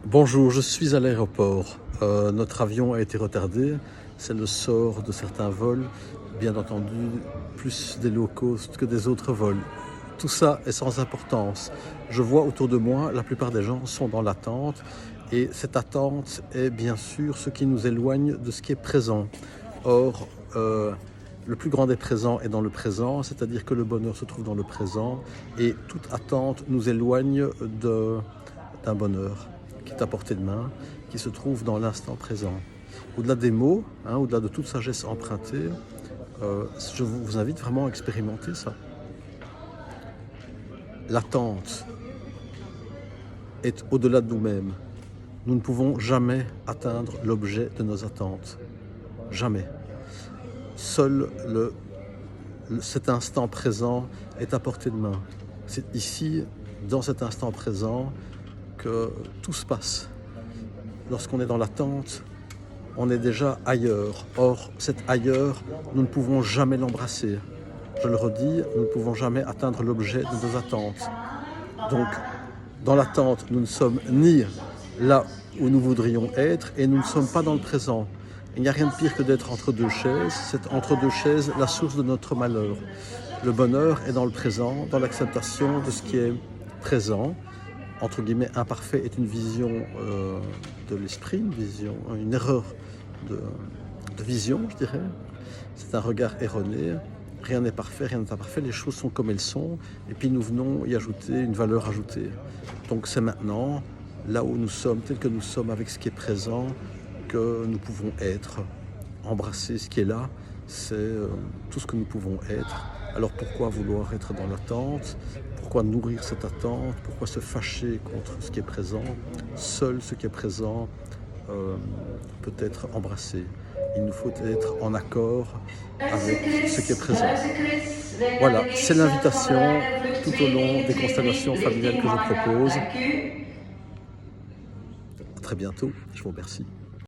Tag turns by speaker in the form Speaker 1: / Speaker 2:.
Speaker 1: Bonjour, je suis à l'aéroport. Notre avion a été retardé. C'est le sort de certains vols, bien entendu, plus des low cost que des autres vols. Tout ça est sans importance. Je vois autour de moi, la plupart des gens sont dans l'attente et cette attente est bien sûr ce qui nous éloigne de ce qui est présent. Or, le plus grand des présents est dans le présent, c'est-à-dire que le bonheur se trouve dans le présent et toute attente nous éloigne d'un bonheur qui est à portée de main, qui se trouve dans l'instant présent. Au-delà des mots, au-delà de toute sagesse empruntée, je vous invite vraiment à expérimenter ça. L'attente est au-delà de nous-mêmes. Nous ne pouvons jamais atteindre l'objet de nos attentes. Jamais. Seul cet instant présent est à portée de main. C'est ici, dans cet instant présent, que tout se passe. Lorsqu'on est dans l'attente, on est déjà ailleurs. Or, cet ailleurs, nous ne pouvons jamais l'embrasser. Je le redis, nous ne pouvons jamais atteindre l'objet de nos attentes. Donc, dans l'attente, nous ne sommes ni là où nous voudrions être et nous ne sommes pas dans le présent. Il n'y a rien de pire que d'être entre deux chaises. C'est entre deux chaises la source de notre malheur. Le bonheur est dans le présent, dans l'acceptation de ce qui est présent. Entre guillemets, imparfait est une vision de l'esprit, une erreur de vision, je dirais. C'est un regard erroné. Rien n'est parfait, rien n'est imparfait, les choses sont comme elles sont, et puis nous venons y ajouter une valeur ajoutée. Donc c'est maintenant, là où nous sommes, tel que nous sommes avec ce qui est présent, que nous pouvons être. Embrasser ce qui est là, c'est tout ce que nous pouvons être. Alors pourquoi vouloir être dans l'attente? Pourquoi nourrir cette attente? Pourquoi se fâcher contre ce qui est présent? Seul ce qui est présent peut être embrassé. Il nous faut être en accord avec ce qui est présent. Voilà, c'est l'invitation tout au long des constellations familiales que je propose. À très bientôt, je vous remercie.